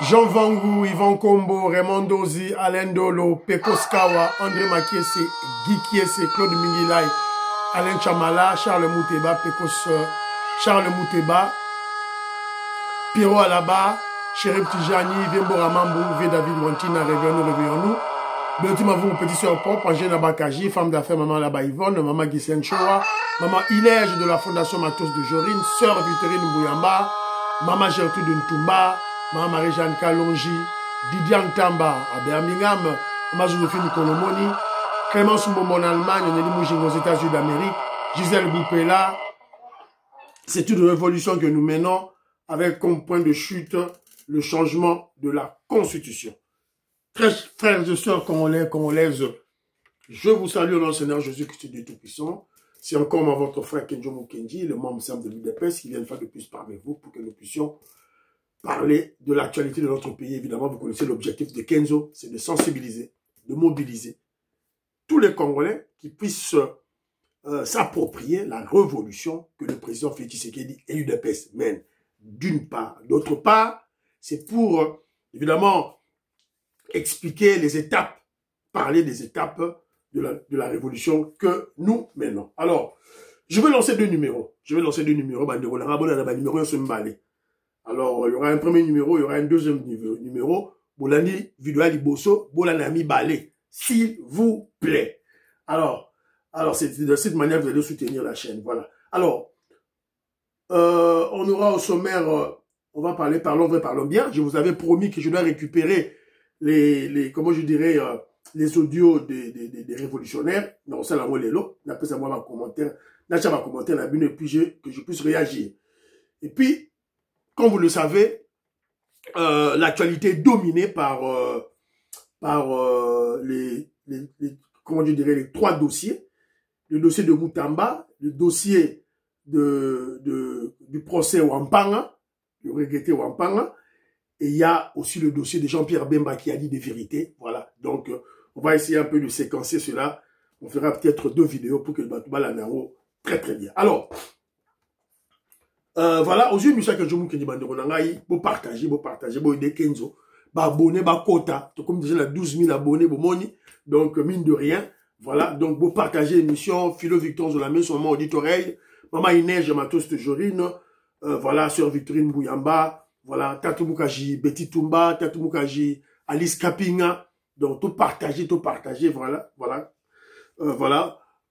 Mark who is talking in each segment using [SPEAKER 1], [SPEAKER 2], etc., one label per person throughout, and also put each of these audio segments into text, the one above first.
[SPEAKER 1] Jean Vangu, Yvan Kombo, Raymond Dozi, Alain Dolo, Pekos Kawa, André Makiese, Guy Kiese, Claude Mingilay, Alain Chamala, Charles Mouteba, Pekos Charles Mouteba, Pierrot Alaba, Chérif Tijani, Vembo Ramambou, V. David Wantina, réveillons-nous. Béotima vous, petit soeur propre, Angène Abakaji, femme d'affaires, maman Laba Yvonne, maman Gissen Choa, maman Ilège de la Fondation Matos de Jorine, sœur Victorine Mbouyamba, maman Gertrude Ntumba, maman Marie-Jeanne Kalonji, Didiane Tamba à Birmingham, maman Joséphine Kolomoni, Clémence Mbombo en Allemagne, Nelly Moujing aux États-Unis d'Amérique, Gisèle Boupela. C'est une révolution que nous menons avec comme point de chute le changement de la Constitution. Très frères et sœurs congolaises, je vous salue au nom du Seigneur Jésus-Christ du Tout-Puissant. C'est encore votre frère Kenjo Mukenji, le membre simple de l'UDPS, qui vient une fois de plus parmi vous pour que nous puissions parler de l'actualité de notre pays. Évidemment, vous connaissez l'objectif de Kenzo, c'est de sensibiliser, de mobiliser tous les Congolais qui puissent s'approprier la révolution que le président Félix Tshisekedi et l'UDPS mènent. D'une part. D'autre part, c'est pour, évidemment, expliquer les étapes, parler des étapes de la révolution que nous menons. Alors, je vais lancer deux numéros. Alors, il y aura un premier numéro, il y aura un deuxième numéro. Bolani, vidéo Liboso, Bolanami Balé. S'il vous plaît. Alors, c'est de cette manière que vous allez soutenir la chaîne. Voilà. Alors, on aura au sommaire, on va parler, parlons vrai, parlons bien. Je vous avais promis que je dois récupérer comment je dirais, les audios des révolutionnaires. Non, ça, là, on les lot. D'après ça, moi, ma commentaire, la bune, et puis que je puisse réagir. Et puis, comme vous le savez, l'actualité est dominée par comment je dirais, les trois dossiers. Le dossier de Moutamba, le dossier du procès Wampanga, du regretté Wampanga, et il y a aussi le dossier de Jean-Pierre Bemba qui a dit des vérités. Voilà. Donc, on va essayer un peu de séquencer cela. On fera peut-être deux vidéos pour que le Batouba l'anaro très très bien. Alors, voilà, aux yeux de Michel Kenjomou Kenji Banderonangaï, vous partagez, vous aidez Kenzo, vous abonnez, vous quota, comme déjà 12 000 abonnés, vous moni, donc mine de rien, voilà, donc vous partagez l'émission, Philo Victor Zolamé, son maman auditoreille, maman Inès, Matos de Jorine, voilà, sœur Victorine Bouyamba, voilà, Tatou Mukaji, Betty Tumba, Tatou Mukaji, Alice Kapinga, donc tout partagez, voilà, voilà.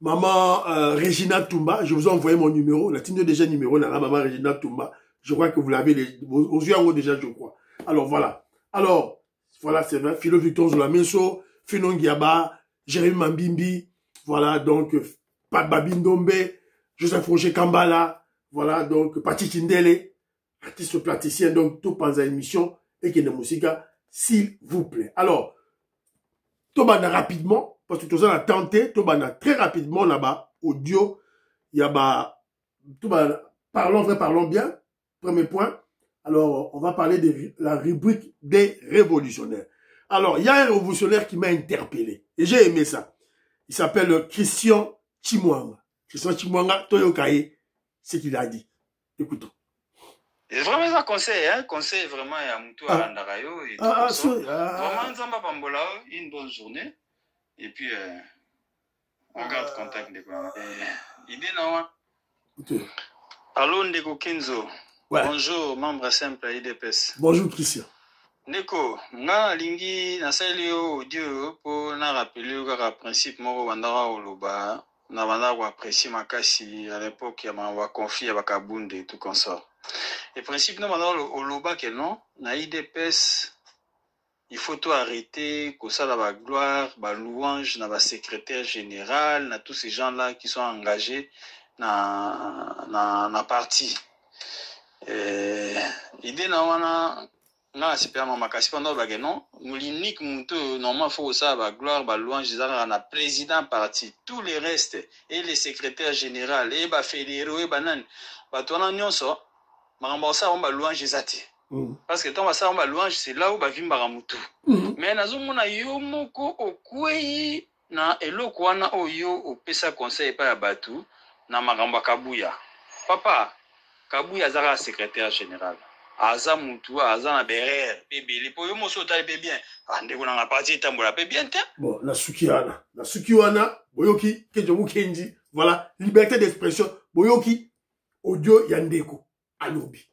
[SPEAKER 1] Maman Regina Tumba, je vous ai envoyé mon numéro, la tigne déjà numéro, maman Regina Tumba, je crois que vous l'avez aux yeux en haut déjà, je crois. Alors voilà, c'est vrai, Philo Victor Zolamenso, Finon Giaba, Jérémy Mambimbi, voilà, donc Pat Babindombe, Joseph Roger Kambala, voilà, donc Pati Kindele, artiste plasticien, donc tout pendant l'émission, et qui est de musique, s'il vous plaît. Alors, tout va rapidement, parce que tout ça a tenté, tout va très rapidement là-bas, audio, il y a tout va, parlons vrai, parlons bien, premier point. Alors, on va parler de la rubrique des révolutionnaires. Alors, il y a un révolutionnaire qui m'a interpellé, et j'ai aimé ça. Il s'appelle Christian Chimwanga. Christian Chimwanga, Toyokaye, ce qu'il a dit. Écoutons.
[SPEAKER 2] C'est vraiment un conseil, hein? Conseil vraiment à Moutou Arandarayo. Vraiment, Nzamba Pambola, une bonne journée. Et puis, on garde contact. Idée, non? Allô, Ndeko Kenzo. Ouais. Bonjour, membre simple à IDPS.
[SPEAKER 1] Bonjour, Christian.
[SPEAKER 2] Ndeko, nga lingi na sali audio pour na rappeler le principe moko bandara oloba na bandara apprécier makasi à l'époque ya ma conflit ya Kabunde et tout comme ça. Le principe non bandara oloba que non na IDPS il faut tout arrêter que ça la gloire, ba louange na ba secrétaire général, na tous ces gens là qui sont engagés na parti. Idée na wana na super makasi pendant bageno l'unique monto normalement faut ça ba gloire ba louange na président parti tous les restes et les secrétaires général et ba fédéraux et banan ba tona nyonso makambo ça on ba louange zati parce que tant ça on ba louange c'est là où ba vimba mutu mais nazo mona yo moko okwei na eloko wana oyo opesa conseil pa ya batu na makambo kabuya papa Kabuya zara secrétaire général aza mutu aza na berere pe beli po yo moso tali pe bien ndeko na parti tambola pe bien te
[SPEAKER 1] bon na suki wana boyoki kejo mukenji voilà liberté d'expression boyoki audio ya ndeko alobi.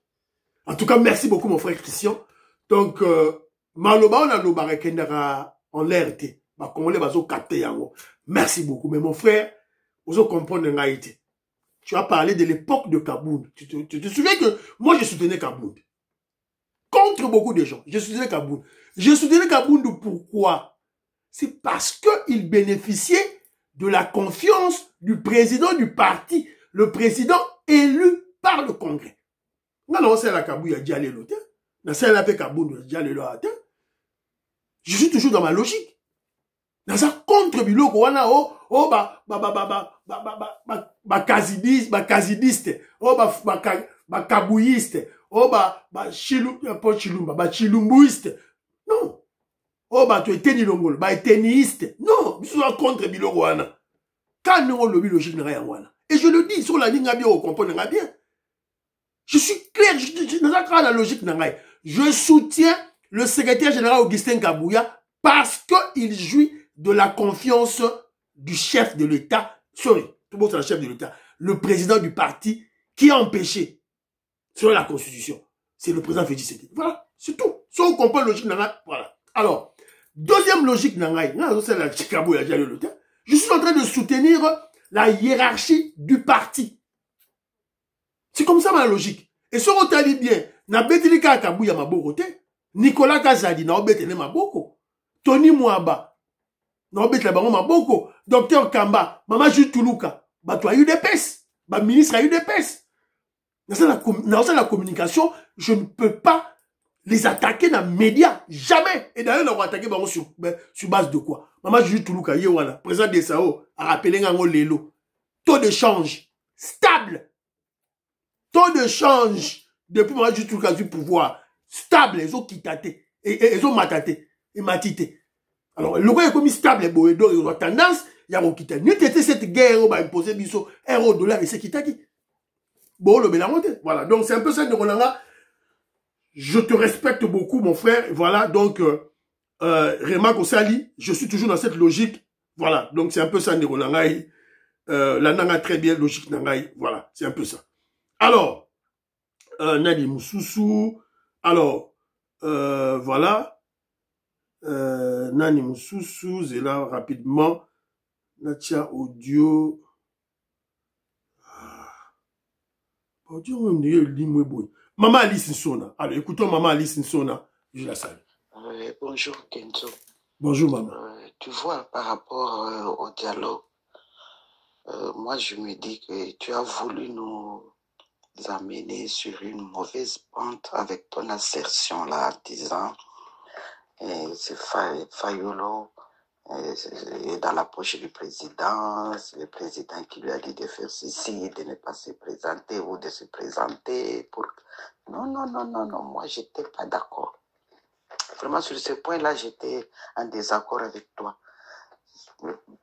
[SPEAKER 1] En tout cas merci beaucoup mon frère Christian. Donc maloba on a loba rekendaka en l'air te ba congolais bazo capter yango. Merci beaucoup mais mon frère ozo comprendre ngaïté. Tu as parlé de l'époque de Kabound. Tu te souviens que moi je soutenais Kabound contre beaucoup de gens. Je soutenais Kabound. Je soutenais Kabound pourquoi? C'est parce qu'il bénéficiait de la confiance du président du parti, le président élu par le Congrès. Non, c'est la Kabound, il y a déjà les lots. C'est la Kabound, il y a déjà les lots. Je suis toujours dans ma logique. Dans ça, contre Biloko, on a kazidiste, kabouiste, chilumbuiste. Non. Tu es tenilongol, teniste. Non, je suis contre Biloko, wana. Quand nous avons le logique, et je le dis sur la ligne, on comprend bien. Je suis clair, je dans la logique, je soutiens le secrétaire général Augustin Kabouya parce qu'il jouit de la confiance du chef de l'État, tout le monde c'est le chef de l'État, le président du parti qui a empêché, selon la Constitution, c'est le président Félix Tshisekedi. Voilà, c'est tout. Si on comprend la logique, voilà. Alors, deuxième logique, je suis en train de soutenir la hiérarchie du parti. C'est comme ça ma logique. Et si on t'a dit bien, na betilika Kabouya maboko te, Nicolas Kazadi na obetene maboko, Tony Mwaba na obetene maboko, Docteur Kamba, Mama Jules Toulouka, bah tu as eu des pèses, bah ministre a eu des pèses. Dans la communication, je ne peux pas les attaquer dans les médias, jamais. Et d'ailleurs, on va attaquer sur base de quoi? Mama Jules Toulouka, Yewana, président de SAO, a rappelé Ngango Lelo. Taux de change stable. Taux de change depuis Mama Jules Toulouka du pouvoir stable. Ils ont quitté. Et ils ont matate. Et matité. Alors, le roi est comme stable. Donc, ils ont tendance, ils ont quitté. Nous, c'était cette guerre, on va imposer biso, euro, dollar, et c'est qui. Bon, le mélange. Voilà. Donc, c'est un peu ça de Rolanga. Je te respecte beaucoup, mon frère. Voilà. Donc, Rema Kosali, je suis toujours dans cette logique. Voilà. Donc, c'est un peu ça de Rolanga. La nanga très bien, logique nangai. Voilà. C'est un peu ça. Alors, Nadi Moussoussou. Alors, voilà. Nani Moussoussou, c'est là rapidement. Natia Audio. Maman Alice Nsona. Alors, écoutons Maman Alice Nsona. Je la salue.
[SPEAKER 3] Bonjour Kenzo.
[SPEAKER 1] Bonjour maman.
[SPEAKER 3] Tu vois, par rapport au dialogue, moi je me dis que tu as voulu nous amener sur une mauvaise pente avec ton assertion là, en disant c'est Fayolo dans la poche du président, c'est le président qui lui a dit de faire ceci, de ne pas se présenter ou de se présenter. Non, moi j'étais pas d'accord. Vraiment sur ce point-là, j'étais en désaccord avec toi.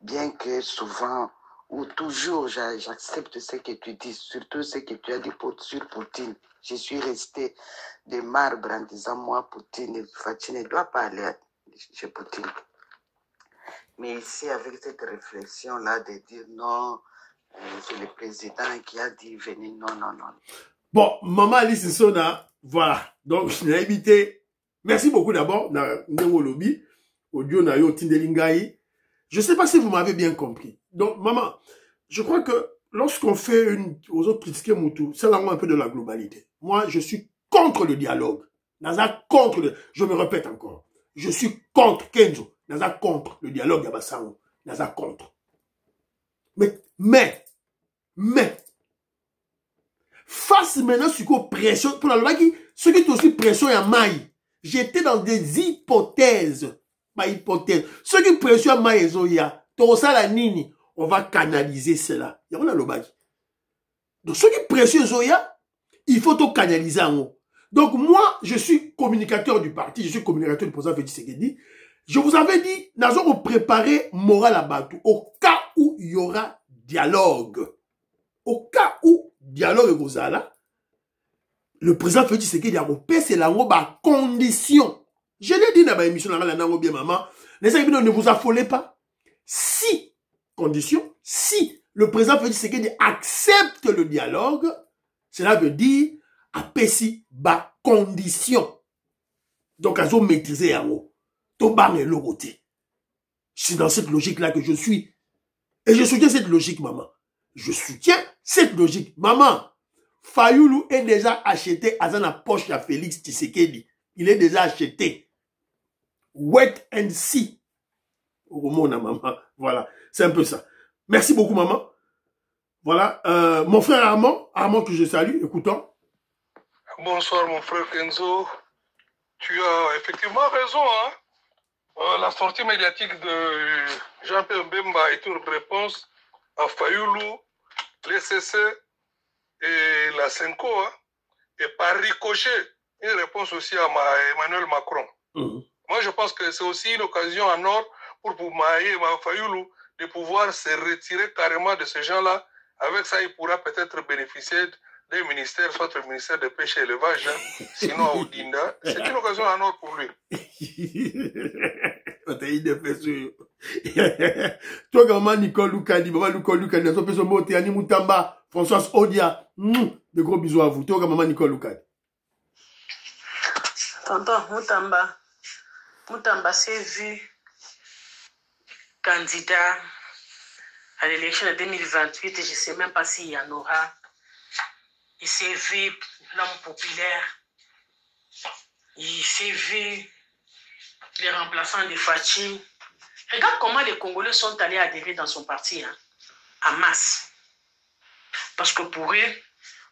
[SPEAKER 3] Bien que souvent ou toujours j'accepte ce que tu dis, surtout ce que tu as dit sur Poutine. Je suis resté de marbre en disant moi, Poutine, tu ne dois pas aller chez Poutine. Mais ici, avec cette réflexion-là de dire non, c'est le président qui a dit venez, non.
[SPEAKER 1] Bon, Maman Alice Nsona, voilà. Donc, je l'ai évité. Merci beaucoup d'abord, Nengo Lobby, audio Nayo Tindelingaï. Je ne sais pas si vous m'avez bien compris. Donc, maman, je crois que lorsqu'on fait aux autres critiquer Moutou, c'est un peu de la globalité. Moi, je suis contre le dialogue. Naza contre je me répète encore. Je suis contre Kenzo. Naza contre le dialogue Yabasango. Naza contre. Mais, face maintenant sur quoi pression, pour la loi qui, ce qui est aussi pression à maille. J'étais dans des hypothèses. Pas hypothèse. Ce qui pression à maille, Zoya, Torosa la nini, on va canaliser cela. Il y a le bagi. Donc, ce qui pression Zoya, il faut tout canaliser en haut. Donc, moi, je suis communicateur du parti, je suis communicateur du président Félix Tshisekedi. Je vous avais dit, nous allons préparer moral à Batou au cas où il y aura dialogue. Au cas où dialogue est là, le président Félix Tshisekedi a repéré c'est la condition. Je l'ai dit dans ma émission, bien maman, les amis, ne vous affolez pas. Si, condition, si le président Félix Tshisekedi accepte le dialogue, cela veut dire, à Pessi, bas condition. Donc, à maîtriser en haut. C'est dans cette logique-là que je suis. Et je soutiens cette logique, maman. Je soutiens cette logique. Maman, Fayoulou est déjà acheté à la poche à Félix Tshisekedi. Il est déjà acheté. Wait and see. Au monde, maman. Voilà. C'est un peu ça. Merci beaucoup, maman. Voilà. Mon frère Armand que je salue, écoutons.
[SPEAKER 4] Bonsoir, mon frère Kenzo. Tu as effectivement raison, hein. La sortie médiatique de Jean-Pierre Bemba est une réponse à Fayoulou, l'ECC et la Senko, hein. Et par ricochet, une réponse aussi à Emmanuel Macron. Moi, je pense que c'est aussi une occasion en or pour Fayoulou de pouvoir se retirer carrément de ces gens-là. Avec ça, il pourra peut-être bénéficier des ministères, soit le ministère de pêche et élevage, hein, sinon à Odinda. C'est une occasion en or pour lui.
[SPEAKER 1] Toi, maman Nicole Loukadi, Françoise Odia, de gros bisous à vous. Toi, maman Nicole Loukadi.
[SPEAKER 5] Tonton Moutamba s'est vu candidat à l'élection de 2028 et je ne sais même pas s'il y en aura. Il s'est vu l'homme populaire. Il s'est vu les remplaçants de Fachi. Regarde comment les Congolais sont allés adhérer dans son parti, hein, en masse. Parce que pour eux,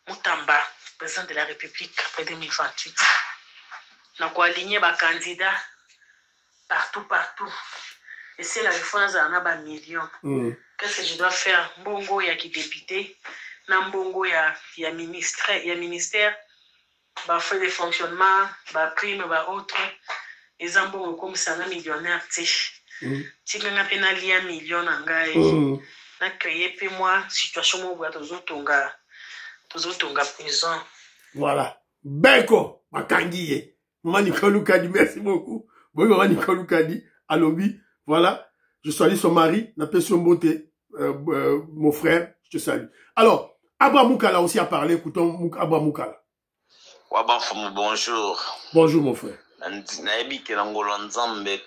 [SPEAKER 5] Moutamba, président de la République après 2028, on a aligné les candidats partout. Et c'est la référence à un million. Qu'est-ce que je dois faire? Mbongo, il y a qui député. Nambongo, il y a ministère. Bah, fait des fonctionnements, bah, prime, bah, autres. Et Zambongo, comme ça, un millionnaire, tu sais. Si on a un million, on a créé, puis moi, situation, moi, toujours prison.
[SPEAKER 1] Voilà. Beko, Makangiye. Maman Nicole Loukadi, merci beaucoup. Bon, maman Nicole Loukadi, à Lobby. Voilà. Je salue son mari, n'a son beauté, mon frère, je te salue. Alors, Abba Moukala aussi a parlé, écoutons Abba Moukala.
[SPEAKER 6] Bonjour.
[SPEAKER 1] Bonjour, mon frère.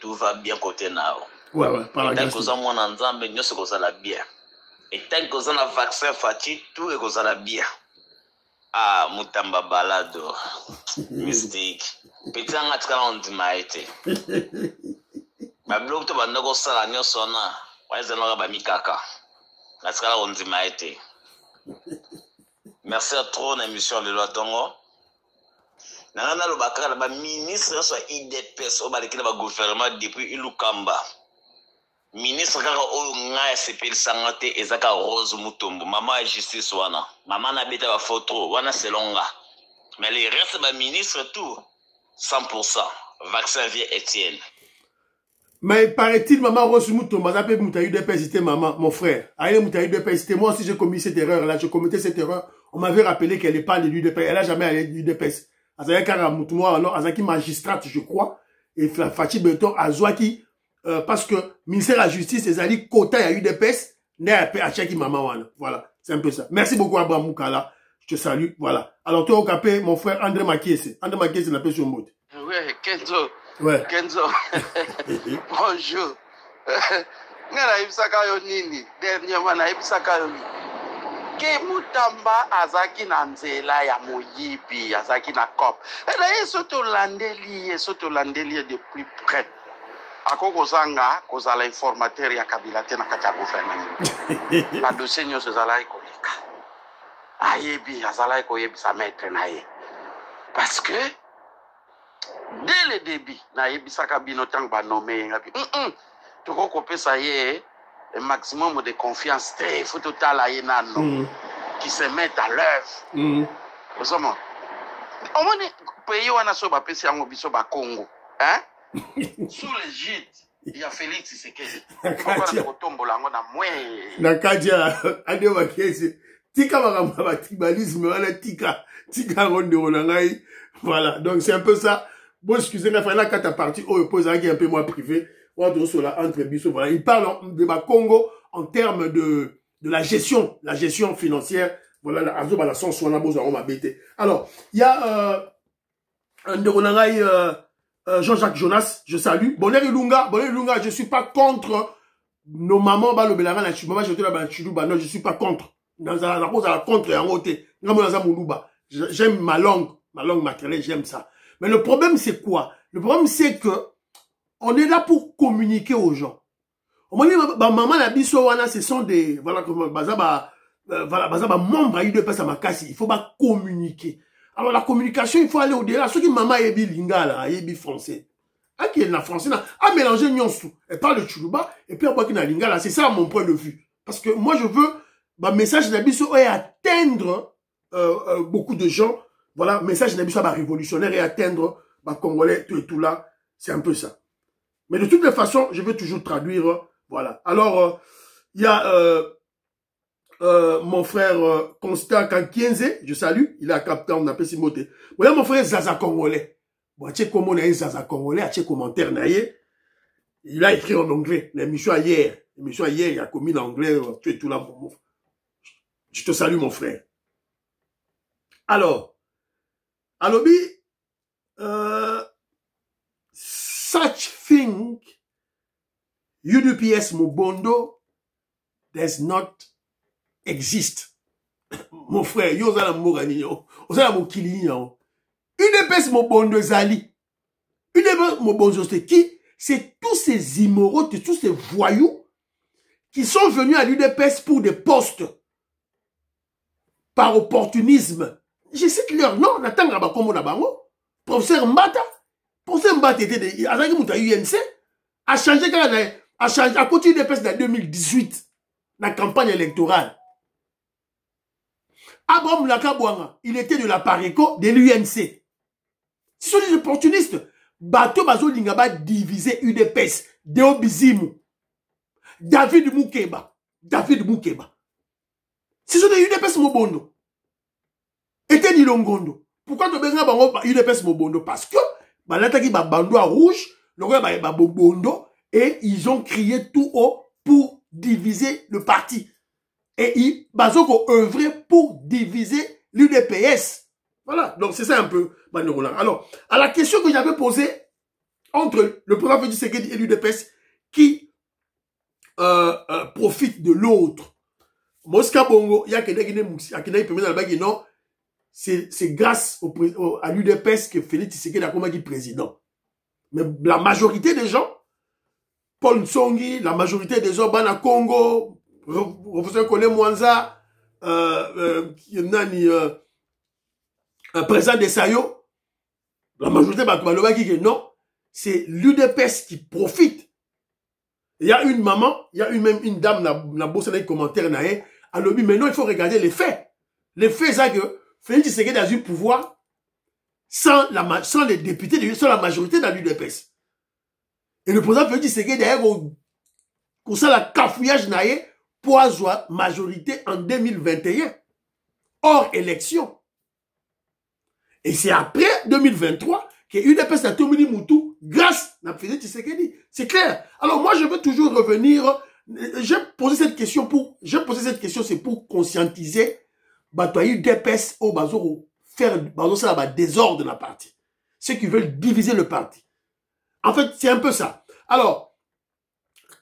[SPEAKER 6] Tout va bien côté Nao.
[SPEAKER 1] Ouais, par la grâce.
[SPEAKER 6] Tant que ça, moi, Nzambe, nous sommes ça la bien. Et tant que ça, on a vaccin Fati, tout est ça la bien. Ah, Moutamba Balado. Mystique. Petit en atka on dit maïté. Ma blog to bandogo sala nyosona. Waiza noga ba mikaka. Atka on dit maïté. Merci à trop l'émission de Loatongo. Nana lo bakala ba ministre so IDPS o ba lekina ba gouvernement depuis Ilukamba. Ministre kaka o nga SPL sangate ezaka Rose Mutombo. Maman justice wana. Maman na beta ba photo wana selonga. Mais les restes ba ministre tout 100%. Vaccin via Etienne.
[SPEAKER 1] Mais paraît-il, maman Rose Mutombo, ça peut mouta UDPS, c'était maman, mon frère. Aïe mouta UDPS, c'était moi aussi j'ai commis cette erreur là, je commettais cette erreur. On m'avait rappelé qu'elle n'est pas de l'UDPS, elle n'a jamais allé de l'UDPS. Azaya Kara Moutouma, alors Azaki magistrate, je crois, et Fatih Beton Azouaki, parce que ministère de la Justice, les alliés quota à UDPS, n'est pas à Chaki Maman. Voilà, c'est un peu ça. Merci beaucoup, Abraham Moukala. Je te salue. Voilà. Alors, toi, au capé, mon frère André Makiese. André Makiese, n'a pas sur mot.
[SPEAKER 7] Oui, Kenzo.
[SPEAKER 1] Ouais.
[SPEAKER 7] Kenzo. Bonjour. Ngana ibisaka yo nini? Dernièrement, na ibisaka yo nini? Ke Moutamba azaki na nzela ya moyibi, azaki na cop. Et là, soto landeli de plus près. Akoko zanga, kozala informateur ya Kabila te na kati ya gouvernement. Na dossier nyonso ezala ekoleka. Ayebi, azala ekoyebisa maître na ye. Parce que, dès le début, na yebisaka bino tango ba nommé ngapi. Toko kopesa ye un maximum de confiance. Il faut total à Yenano qui se mettent à l'œuvre. Vous savez, au moins, pays où on a soba pesi en obiso ba Congo, hein? Sous l'égide, il y a Félix Tshisekedi.
[SPEAKER 1] Nakadia, Ade Makiese, tika makamba tribalisme wala tika ronde olangai. Voilà, donc c'est un peu ça. Bon, excusez-moi, il fallait la partie où il pose un peu moins privé. Voilà, il parle de Congo en termes de la gestion financière. Voilà, la sens on a besoin de m'abêter. Alors, il y a Jean-Jacques Jonas, je salue. Bonheur Ilunga, je suis pas contre nos mamans, bah le Bélaran, la Chibama, je non, je suis pas contre. Dans la cause à la contre et en côté. J'aime ma langue maternelle, j'aime ça. Mais le problème, c'est quoi? Le problème, c'est que on est là pour communiquer aux gens. On dit, maman, la bisowana, ce sont des, voilà, comme, membres, il passe à ma casse, il faut pas communiquer. Alors, la communication, il faut aller au-delà. Ceux qui maman est lingala, est français. Ah, qui est la français, a mélangé nyonsu. Elle parle de Chuluba, et puis après, qui est lingala. C'est ça mon point de vue. Parce que moi, je veux, message de la biso est atteindre, beaucoup de gens. Voilà, message de la révolutionnaire et atteindre, Congolais, tout et tout là. C'est un peu ça. Mais de toutes les façons, je vais toujours traduire. Voilà. Alors, il y a mon frère Constant Kankienze, je salue. Il est à Captain, on appelle Simoté. Voilà mon frère Zaza Congolais. Bon, tu sais comment on a Zaza Congolais, tu sais commentaire naïe. Il a écrit en anglais. L'émission hier, il a commis l'anglais, tu es tout là. Je te salue, mon frère. Alors, Alobi, such thing, UDPS Mobondo does not exist. Mon frère, yo zala mogani yo, ozala mokili yo. UDPS Mobondo zali. UDPS Mobondo c'est qui? C'est tous ces immoraux, tous ces voyous qui sont venus à l'UDPS pour des postes par opportunisme. Je cite leur nom, Nathan Rabakomo Nabango, professeur Mbata. Professeur Mbata était de Azaki Mouta UNC, a changé à côté des PES de 2018, la campagne électorale. Abraham Lakabouanga, il était de la Pareco, de l'UNC. Ce sont des opportunistes. Bato Bazo Lingaba divisé UDPS, Deo Bizimu, David Moukeba. Ce sont des UDPS Mobondo. Était Nilongondo. Pourquoi tu benga bango UDPS Mobondo? Parce que balataki ba bando à rouge, le roi ba Mobondo, et ils ont crié tout haut pour diviser le parti. Et ils ont œuvré pour diviser l'UDPS. Voilà, donc c'est ça un peu. Alors, à la question que j'avais posée entre le président Félix Tshisekedi et l'UDPS, qui profite de l'autre. Mosca Bongo, il y a quelqu'un non. C'est grâce à l'UDPS que Félix Tshisekedi a comme président. Mais la majorité des gens, Paul Nsongi, la majorité des gens, Bana Congo, professeur Kole Mwanza, président de Sayo, la majorité qui dit non, c'est l'UDPS qui profite. Il y a une maman, il y a même une dame, la bosse dans les commentaires, alors mais non, il faut regarder les faits. Les faits, c'est que Félix Tshisekedi a eu pouvoir sans les députés, sans la majorité dans l'UDPS. Et le président Félix Tshisekedi a eu ça la cafouillage naïe pour avoir majorité en 2021, hors élection. Et c'est après 2023 que l'UDPS a tombé Moutou grâce à Félix Tshisekedi. C'est clair. Alors moi, je veux toujours revenir. J'ai posé cette question c'est pour conscientiser l'UDPS au Bazoro faire ça désordre dans la partie. Ceux qui veulent diviser le parti. En fait, c'est un peu ça. Alors,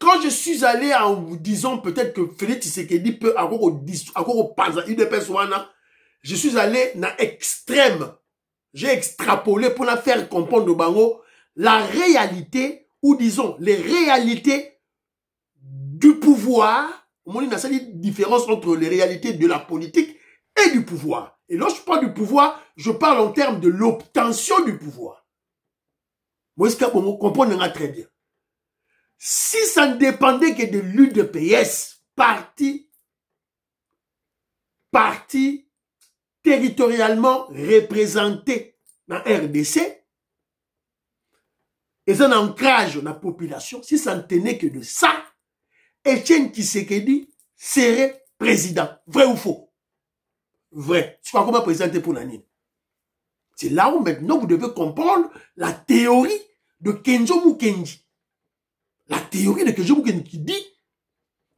[SPEAKER 1] quand je suis allé en vous disant peut-être que Félix Tshisekedi peut encore au UDPS wana, je suis allé dans l'extrême. J'ai extrapolé pour la faire comprendre au Bango la réalité, ou disons, les réalités du pouvoir. Il y a une différence entre les réalités de la politique et du pouvoir. Et lorsque je parle du pouvoir, je parle en termes de l'obtention du pouvoir. Moi, est-ce que vous comprenez très bien? Si ça ne dépendait que de l'UDPS, parti territorialement représenté dans RDC, et un ancrage dans la population, si ça ne tenait que de ça, Etienne Tshisekedi serait président. Vrai ou faux? vrai. Tu vas comment présenter pour l'année. C'est là où maintenant vous devez comprendre la théorie de Kenzo Mukendi. La théorie de Kenzo Mukendi qui dit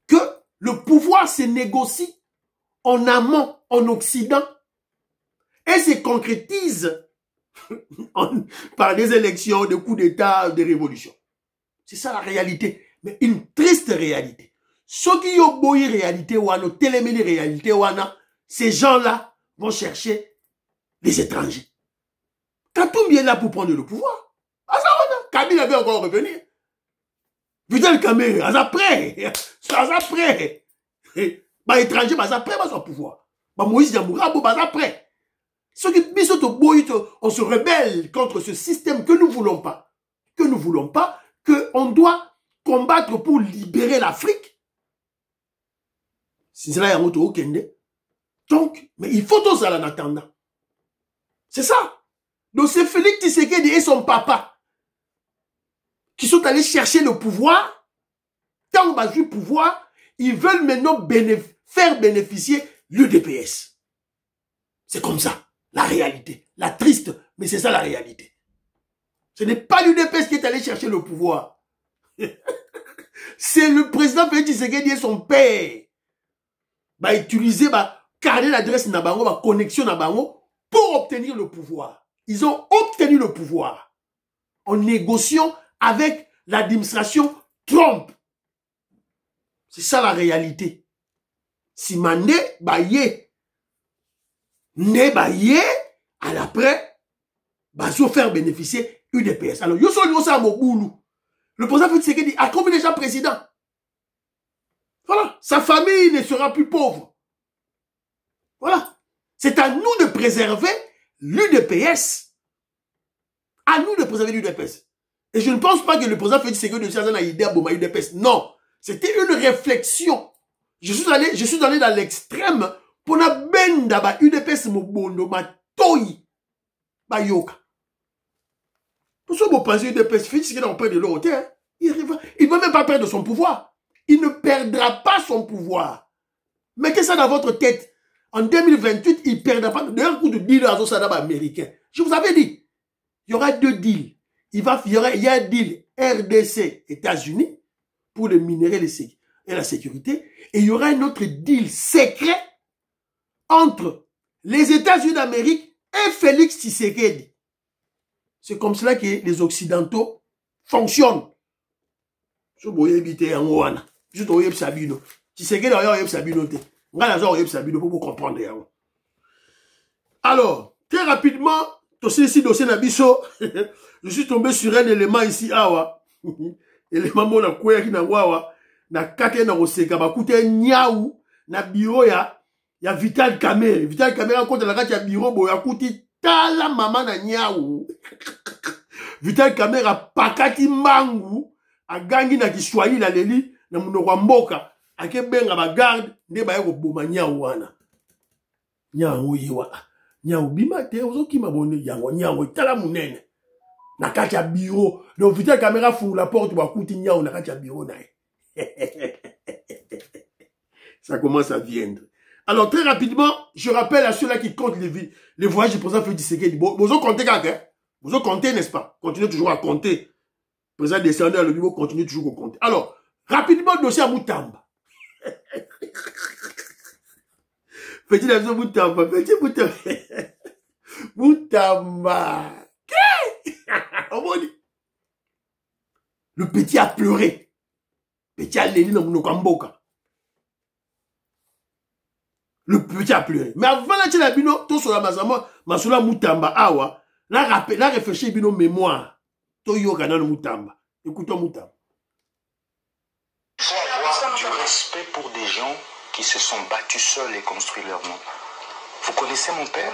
[SPEAKER 1] que le pouvoir se négocie en amont, en Occident, et se concrétise par des élections, des coups d'État, des révolutions. C'est ça la réalité. Mais une triste réalité. Ceux qui ont beau réalité, ou à télémélie réalité, ces gens-là vont chercher les étrangers. Katumbi est là pour prendre le pouvoir. Kabila veut encore revenir. Vidal Kamere, après. Bah, étranger, bah, après, bah, son pouvoir. Bah, Moïse Yamourabo, bah, après. Ceux qui, on se rebelle contre ce système que nous voulons pas. qu'on doit combattre pour libérer l'Afrique. C'est cela, donc, mais il faut tout ça en attendant. C'est ça. Donc, c'est Félix Tshisekedi et son papa qui sont allés chercher le pouvoir. Tant qu'on a eu le pouvoir, ils veulent maintenant faire bénéficier l'UDPS. C'est comme ça, la réalité. La triste, mais c'est ça la réalité. Ce n'est pas l'UDPS qui est allé chercher le pouvoir. C'est le président Félix Tshisekedi et son père. Bah, utiliser, bah, carnet d'adresse Nabango, bah, connexion Nabango pour obtenir le pouvoir. Ils ont obtenu le pouvoir en négociant avec l'administration Trump. C'est ça la réalité. Si Mané, bah, à l'après, bah, se faire bénéficier UDPS. Alors, le président Félix Tshisekedi a comme déjà président. Voilà. Sa famille ne sera plus pauvre. Voilà. C'est à nous de préserver l'UDPS. À nous de préserver l'UDPS. Et je ne pense pas que le président Félix Tshisekedi a idée à Boma UDPS. Non. C'était une réflexion. Je suis allé dans l'extrême pour na benda ba UDPS mobondo ma toyi ba yoka. Pour ce que vous pensez UDPS Félix Tshisekedi en perd de l'autre, hein? Il ne va même pas perdre son pouvoir. Il ne perdra pas son pouvoir. Mettez ça dans votre tête. En 2028, il ne perdra pas. D'un coup de deal à Zosadab américain. Je vous avais dit, il y aura 2 deals. Il y a un deal RDC, États-Unis, pour le minerai et la sécurité. Et il y aura un autre deal secret entre les États-Unis d'Amérique et Félix Tshisekedi. C'est comme cela que les Occidentaux fonctionnent. Je vais éviter en Ouana. Je vais Sabino. Tshisekedi a Sabino. Pour vous comprendre. Alors, très rapidement, dossier Nabiso, je suis tombé sur un élément ici. Élément mon akwea ki na wawa na kate na oseka ba kute nyau na bureau ya Vital Kamerhe. Vital Kamerhe contre la kate ya bureau bo ya kuti tala mama na nyau. Vital Kamerhe a pakati mangu a gangi na Kiswahili na leli na munoko wa mboka ake benga ba garde nde ba yeko boma nyau wana. Nyau yiwa. Nyau bimate ozoki mabone yango nyau tala munene. Na kati ya bureau. Donc, Vital Kamerhe fout la porte, ou kouti nyao na kati ya bureau na. Ça commence à viendre. Alors, très rapidement, je rappelle à ceux-là qui comptent les voyages du président Félix Tshisekedi. Vous avez compté quand, hein? Vous avez compté, n'est-ce pas? Continuez toujours à compter. Le président descendant le niveau, continue toujours à compter. Alors, rapidement, dossier à Moutamba. Petit avion Moutamba, petit Moutamba. Moutamba. Le petit a pleuré. Petit a léni dans Monokamboka. Le petit a pleuré. Mais avant la tchela bino, tout sur la mazama, masula Moutamba awa, la réfléchi bino mémoire. To yoka dans le Moutamba. Écoutons Moutamba.
[SPEAKER 8] Il faut avoir du respect pour des gens qui se sont battus seuls et construit leur nom. Vous connaissez mon père?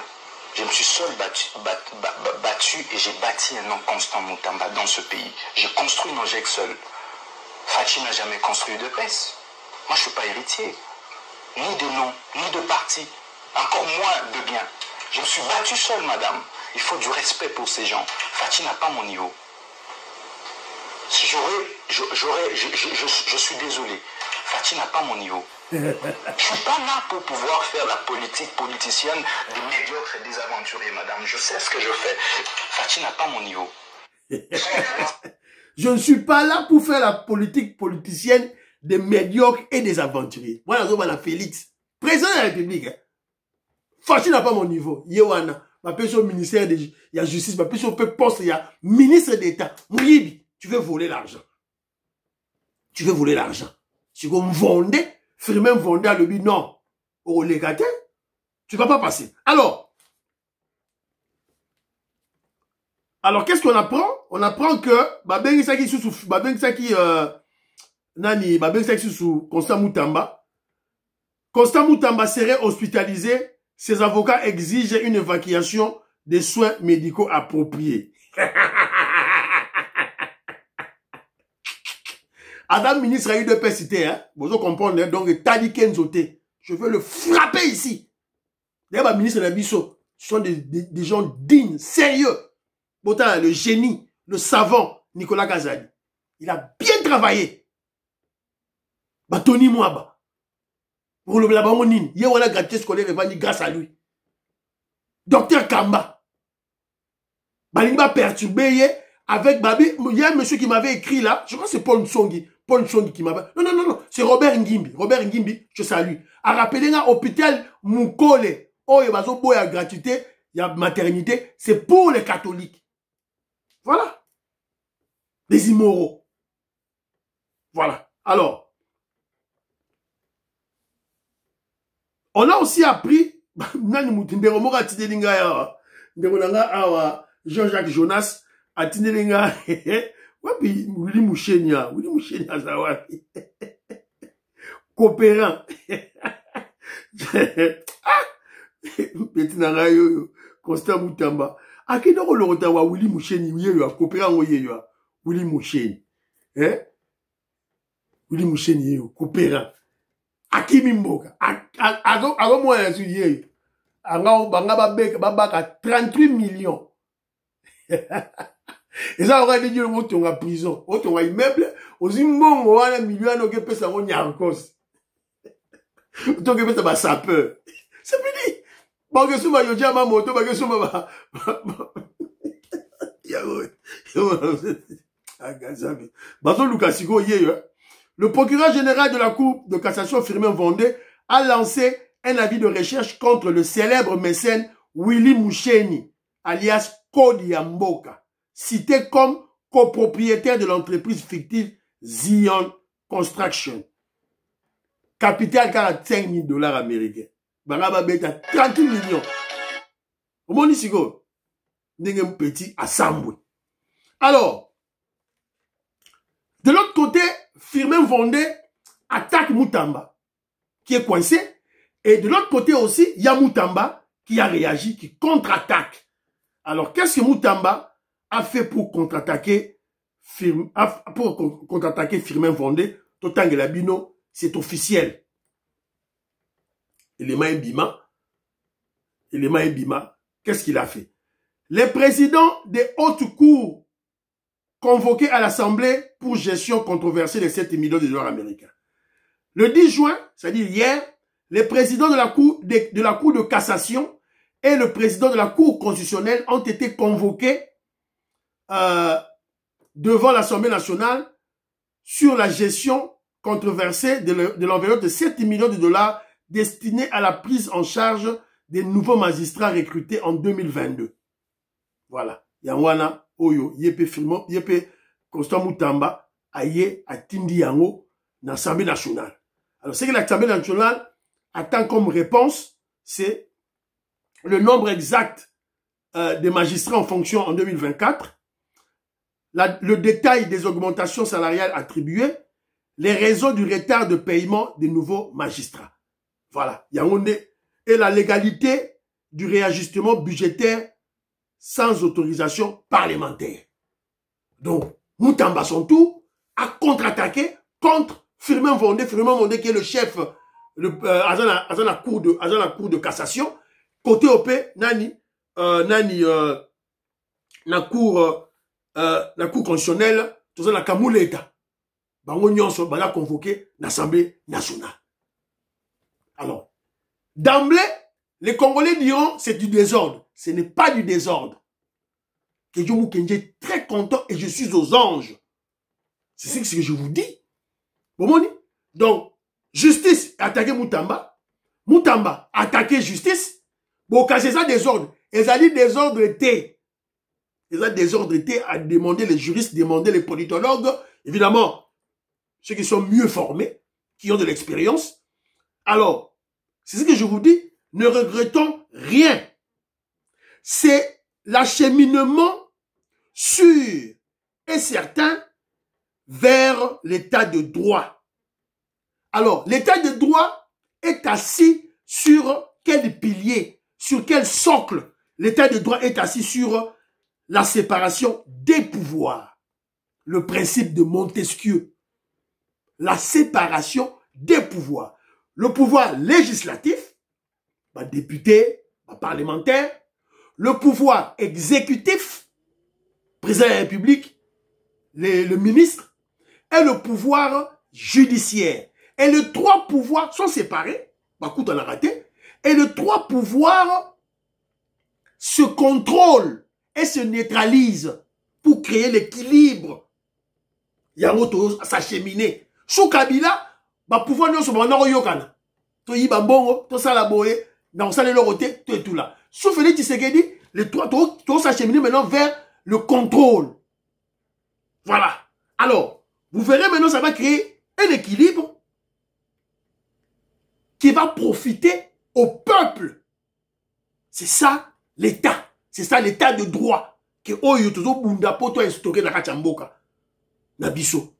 [SPEAKER 8] Je me suis seul battu et j'ai bâti un nom constant Moutamba dans ce pays. J'ai construit Nojek seul. Fachi n'a jamais construit de PES. Moi, je ne suis pas héritier. Ni de nom, ni de parti. Encore moins de bien. Je me suis battu seul, madame. Il faut du respect pour ces gens. Fachi n'a pas mon niveau. Je suis désolé. Fachi n'a pas mon niveau. Je ne suis pas là pour pouvoir faire la politique politicienne des médiocres et des aventuriers, madame. Je sais ce que je fais. Fachi n'a pas mon niveau.
[SPEAKER 1] Je ne suis pas là pour faire la politique politicienne des médiocres et des aventuriers. Voilà, voilà Félix, président de la République. Hein. Fachi n'a pas mon niveau. Yewana, ma personne au ministère de la Justice, ma personne au poste, il y a ministre d'État. Mouyibi, tu veux voler l'argent. Tu veux voler l'argent. Si vous me vendez, Firmin vendait à l'objet, non. Au légaté, tu ne vas pas passer. Alors qu'est-ce qu'on apprend? On apprend que Babeng Saki sous Constant Moutamba. Constant Moutamba serait hospitalisé. Ses avocats exigent une évacuation des soins médicaux appropriés. Adam ministre a eu deux pécités, hein. Vous comprenez, donc Tadi Kenzote. Je veux le frapper ici. D'ailleurs, ministre Nabiso, ce sont des gens dignes, sérieux. Pourtant, le génie, le savant, Nicolas Kazali. Il a bien travaillé. Tony Mouaba. Pour le Blabamonine, il y a une gratuité scolaire grâce à lui. Docteur Kamba. Balimba perturbé avec Babi. Il y a un monsieur qui m'avait écrit là, je crois que c'est Paul Nsongi. Paul Nsongi qui m'avait... Non, c'est Robert Ngimbi. Robert Ngimbi, je salue. A rappelé un hôpital Moukole. Oh, il y a gratuité, il y a maternité. C'est pour les catholiques. Voilà. Les immoraux. Voilà. Alors, on a aussi appris, Jean-Jacques Jonas, a Tinelinga, Wapi, Willy Mouchenia, Zawapi, coopérant. Petit Narayo, Constant Moutamba. A qui n'a pas le Willy Moucheni, coopérant, Willy Moucheni. Willy Moucheni, coopérant. A qui mimboka. A moi, je suis à 38 millions. Et ça, on a dit, on est en prison. On est en immeuble. On est en million, on est en yarkos. On est en sapeur. C'est fini. Bon, que souma yo jama moto, que souma le procureur général de la Cour de cassation, Firmin Vendée, a lancé un avis de recherche contre le célèbre mécène Willy Moucheni, alias Cody Yamboka, cité comme copropriétaire de l'entreprise fictive Zion Construction. Capital 45 000 $ américains. Baraba beta 38 millions. Au monde ici, n'engem petit assemblée. Alors, de l'autre côté, Firmin Vendée attaque Moutamba, qui est coincé. Et de l'autre côté aussi, il y a Moutamba qui a réagi, qui contre-attaque. Alors, qu'est-ce que Moutamba a fait pour contre-attaquer Firmin Vendée? Totangue Labino, c'est officiel. Élément Bima, qu'est-ce qu'il a fait? Les présidents des hautes cours convoqués à l'Assemblée pour gestion controversée de 7 millions de $ américains. Le 10 juin, c'est-à-dire hier, les présidents de la Cour de cassation et le président de la Cour constitutionnelle ont été convoqués devant l'Assemblée nationale sur la gestion controversée de l'enveloppe de 7 millions de $ destinée à la prise en charge des nouveaux magistrats recrutés en 2022. Voilà. Yangwana, Oyo, Yepe Firmin, Yepe Constant Moutamba, Aye, Atindi Yango, dans l'Assemblée nationale. Alors, ce que l'Assemblée nationale attend comme réponse, c'est le nombre exact des magistrats en fonction en 2024, le détail des augmentations salariales attribuées, les raisons du retard de paiement des nouveaux magistrats. Voilà. Et la légalité du réajustement budgétaire sans autorisation parlementaire. Donc, Moutamba son tour a contre-attaqué contre Firmin Vendée qui est le chef à la cour de cassation. Côté OP, la cour constitutionnelle, tout ça la Kamouleta. bango nyonso bala convoqué l'Assemblée nationale. Alors, d'emblée, les Congolais diront c'est du désordre. Ce n'est pas du désordre. Kedjo Mukenji est très content et je suis aux anges. C'est ce que je vous dis. Bon, donc, justice attaqué Moutamba. Moutamba attaqué justice. Bon, c'est ça désordre. Ils ont dit désordre était. Ils ont désordre était à demander les juristes, demander les politologues. Évidemment, ceux qui sont mieux formés, qui ont de l'expérience. Alors, c'est ce que je vous dis. Ne regrettons rien. C'est l'acheminement sûr et certain vers l'état de droit. Alors, l'état de droit est assis sur quel pilier, sur quel socle? L'état de droit est assis sur la séparation des pouvoirs. Le principe de Montesquieu. La séparation des pouvoirs. Le pouvoir législatif, député, parlementaire, le pouvoir exécutif, président de la République, le ministre, et le pouvoir judiciaire. Et les trois pouvoirs sont séparés, on a raté, et les trois pouvoirs se contrôlent et se neutralisent pour créer l'équilibre. Il y a un autre s'acheminer. Sous Kabila, pouvoir nous sommes en Yokana. To yi bambongo, to salaboye, dans ça le roté, tout et tout là. Sous Félix Tshisekedi, les trois, tout s'acheminer maintenant vers le contrôle. Voilà. Alors, vous verrez maintenant, ça va créer un équilibre qui va profiter au peuple. C'est ça l'État. C'est ça l'État de droit. Que Oyo Tozo Bunda Poto instauré dans Kachamboka. Nabiso.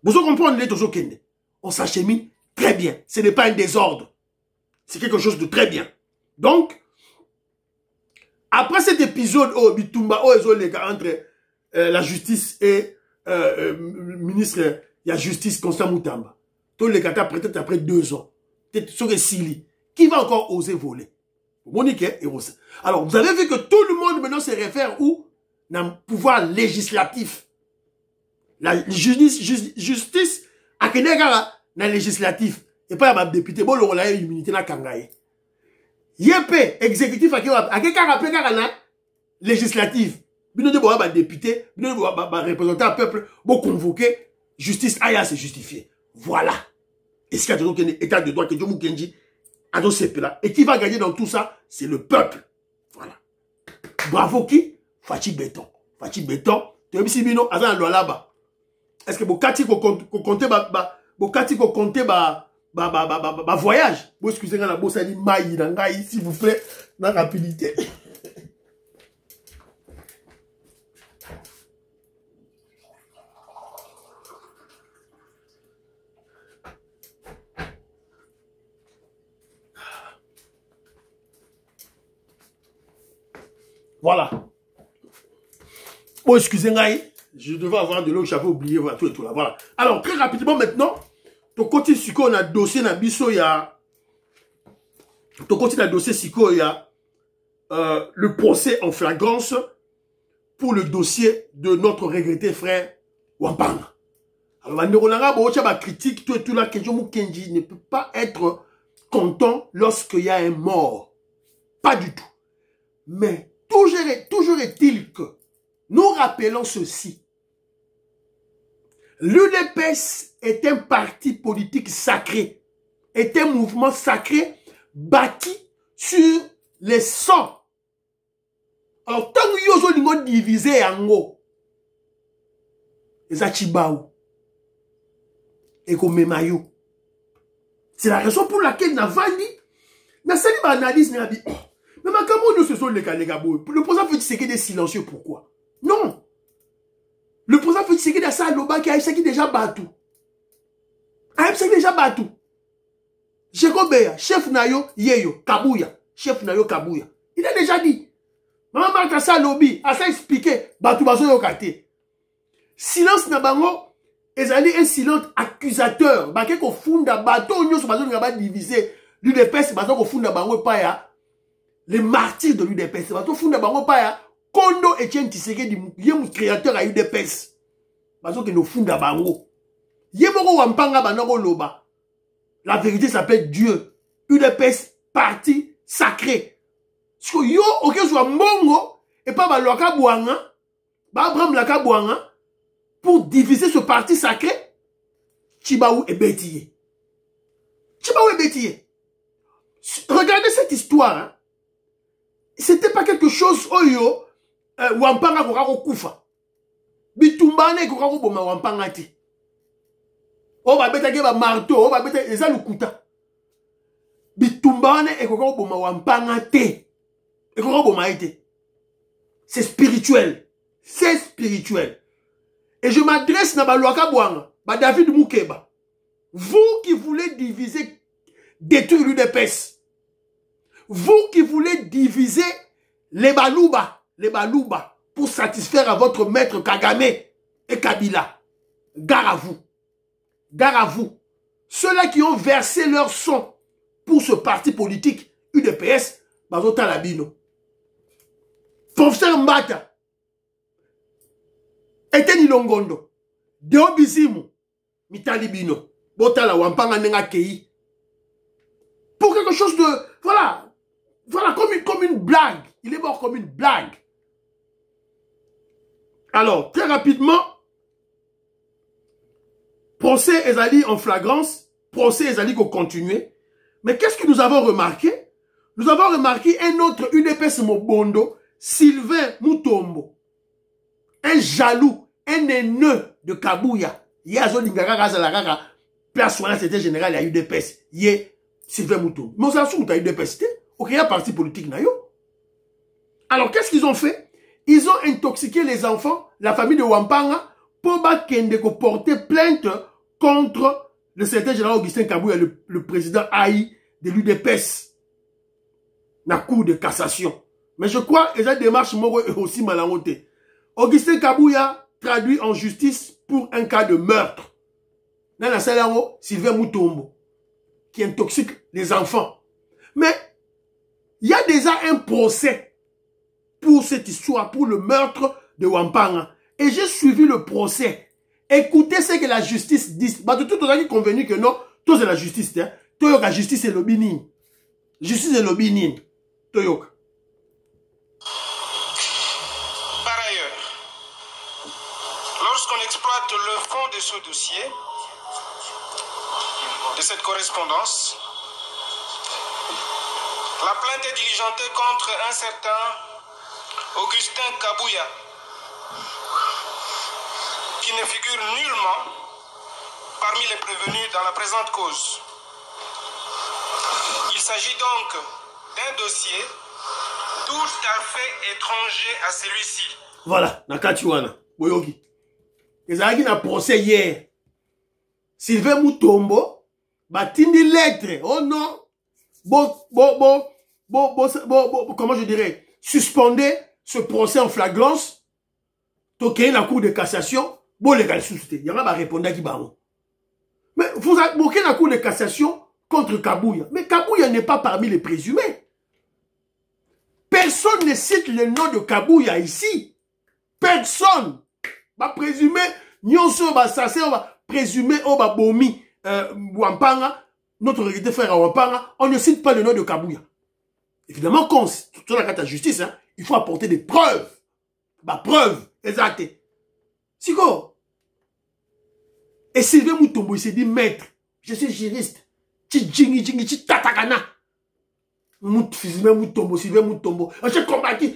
[SPEAKER 1] Vous comprenez les Tozo Kende. On s'achemine très bien. Ce n'est pas un désordre. C'est quelque chose de très bien. Donc, après cet épisode, Bitumba, entre la justice et le ministre, il y a justice Constant Moutamba. Tous les gars, peut-être après 2 ans. Peut-être sur les Sili. Qui va encore oser voler? Monique et Rose. Alors, vous avez vu que tout le monde maintenant se réfère où? Dans le pouvoir législatif. La justice, à Kenegara, dans le législatif. Et pas à député, bon, on a une immunité dans Kangaye. Yépé, exécutif, à Kenegara, législatif. Bino de bois, député, bino de bois, représentant le peuple, bon, convoqué, justice, aya, c'est justifié. Voilà. Est-ce qu'il y a toujours un état de droit que Dieu Mukenji a dans ces pays-là? Et qui va gagner dans tout ça? C'est le peuple. Voilà. Bravo qui? Fachi Béton. Fachi Béton. Tu as vu si bino, azan lo là-bas. Est-ce que Bokati ko compter Bokati ko compter voyage? Bon, excusez-moi, la bosse a dit maï, s'il vous plaît, dans la rapidité. Voilà. Bon, excusez-moi, je devais avoir de l'eau que j'avais oublié, voilà, tout et tout là. Voilà. Alors, très rapidement maintenant, ton côté Siko, on a dossier na biso, il y a. Ton côté na dossier Siko, il y a le procès en flagrance pour le dossier de notre regretté frère Wampanga. Alors, la critique, tout et tout là, que Kedjo Mukenji ne peut pas être content lorsqu'il y a un mort. Pas du tout. Mais, toujours est-il que nous rappelons ceci. L'UDPS est un parti politique sacré, est un mouvement sacré bâti sur les sangs. Alors, tant que nous avons divisé en haut, les Achibaou et Komemayo, c'est la raison pour laquelle Navandi n'a pas une analyse, n'a dit, oh, mais comment nous se sont les Kalégabo? Le président Félix Tshisekedi est silencieux, pourquoi? Non. Le président Félix Tshisekedi a ça à Loba qui a déjà battu. A déjà battu. Jekobea, chef Nayo, Yeyo, Kabouya. Chef Nayo, Kabouya. Il a déjà dit. Maman Marta ça lobby, a ça expliqué. Batou Bazo Yokate. Silence Nabango, ezali un silence accusateur. Baké ko funda bateau, nyo so bazo ngaba divisé. L'UDPS, bazo ko funda bango paya. Les martyrs de l'UDPS. Bato funda bango paya. Kondo Etienne Tshisekedi, il est créateur à l'UDPS. bazo ke no funda bango. Yeboko wampanga banako loba. La vérité s'appelle Dieu. UDPS parti sacré. Parce que yo ok soit mbongo et pas baloka bouanga, ba Abraham laka bouanga pour diviser ce parti sacré. Chibaou et Bétiye. Chibaou et Bétiye. Regardez cette histoire. Hein. C'était pas quelque chose oyo wampanga kokako kufa. Bitumbane kokako boma wampanga ti. O ba beta ke ba marteau, o ba beta eza lukuta. Bitumbane e kokako boma wampanga te. Et kokako boma ite. C'est spirituel. C'est spirituel. Et je m'adresse na ba loaka bwanga, ba David Moukeba. Vous qui voulez diviser, détruire l'UDPS. Vous qui voulez diviser les Balouba, pour satisfaire à votre maître Kagame et Kabila. Gare à vous. Gare à vous. Ceux-là qui ont versé leur sang pour ce parti politique, UDPS, Bazota Labino. Professeur Mbata, Eteni Longondo, Deo Bizimu, Mitali Bino, Botala Wampanga Nenga Kei. Pour quelque chose de... Voilà, comme une blague. Il est mort comme une blague. Alors, très rapidement, procès Ezali en flagrance, procès Ezali qu'on continue. Mais qu'est-ce que nous avons remarqué? Nous avons remarqué un autre UDPS Mobondo, Sylvain Mutombo. Un jaloux, un haineux de Kabouya. Yazo Lingara Zalagara, place où c'était général à UDPS. Yé, Sylvain Mutombo. Mais on s'en fout à UDPS. Ok, il y a un parti politique. Alors, qu'est-ce qu'ils ont fait? Ils ont intoxiqué les enfants, la famille de Wampanga, pour porter plainte contre le secrétaire général Augustin Kabouya, le président AI de l'UDPS, la cour de cassation. Mais je crois que cette démarche est aussi malhonnête. Augustin Kabouya traduit en justice pour un cas de meurtre. Dans la salle, Sylvain Mutombo, qui intoxique les enfants. Mais il y a déjà un procès pour cette histoire, pour le meurtre de Wampanga. Et j'ai suivi le procès. Écoutez ce que la justice dit. Bah, tout le monde est convenu que non, tout c'est la justice. Hein. La justice est le binin. Justice est le binin. Toyoka.
[SPEAKER 9] Par ailleurs, lorsqu'on exploite le fond de ce dossier, de cette correspondance, la plainte est diligentée contre un certain Augustin Kabouya, qui ne figure nullement parmi les prévenus dans la présente cause. Il s'agit donc d'un dossier tout à fait étranger à celui-ci.
[SPEAKER 1] Voilà, Nakatiwana, Boyogi. Ils ont eu un procès hier. Sylvain Mutombo, batindi lettre. Oh non. Comment je dirais? Suspendez ce procès en flagrance. Toquez la cour de cassation. Bon, les gars, il y en a qui répondent à qui baron. Mais vous avez bloqué la cour de cassation contre Kabouya. Mais Kabouya n'est pas parmi les présumés. Personne ne cite le nom de Kabouya ici. Personne. Va présumer, Nyonso va sasser, on va présumer, on va bomi, Wampanga, notre regretté frère à Wampanga, on ne cite pas le nom de Kabouya. Évidemment, quand sur la carte de justice, hein, il faut apporter des preuves. Bah, preuves, exactes. C'est quoi? Et Sylvain Mutombo, il s'est dit, maître, je suis juriste. Tchi tatakana. Sylvain Mutombo. J'ai combattu.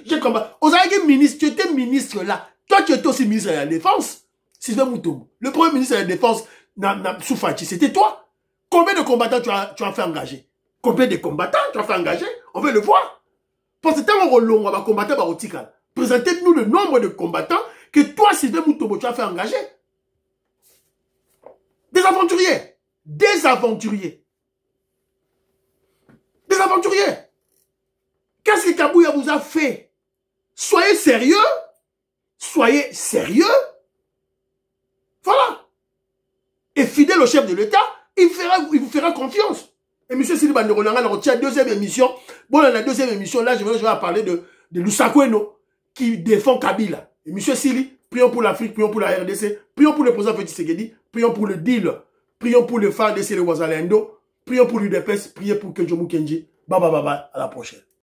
[SPEAKER 1] Vous avez dit ministre, tu étais ministre là. Toi, tu étais aussi ministre de la Défense. Sylvain Mutombo. Le premier ministre de la Défense, Soufachi, c'était toi. Combien de combattants tu as fait engager? Combien de combattants tu as fait engager? On veut le voir. Parce que tant qu'on va combattre par Otikal. Présentez-nous le nombre de combattants que toi, Sylvain Mutombo, tu as fait engager. Des aventuriers. Des aventuriers. Des aventuriers. Qu'est-ce que Kabouya vous a fait? Soyez sérieux. Soyez sérieux. Voilà. Et fidèle au chef de l'État, il vous fera confiance. Et M. Siliba Ndorolanga, on retient la deuxième émission. Bon, dans la deuxième émission, là, je vais parler de Lusako Eno, qui défend Kabila. Et M. Sili, prions pour l'Afrique, prions pour la RDC, prions pour le président Félix Tshisekedi, prions pour le deal, prions pour le FARDC, le Wazalendo, prions pour l'UDPS, prions pour Kenjomu Kenji. Bye bye bye bye, à la prochaine.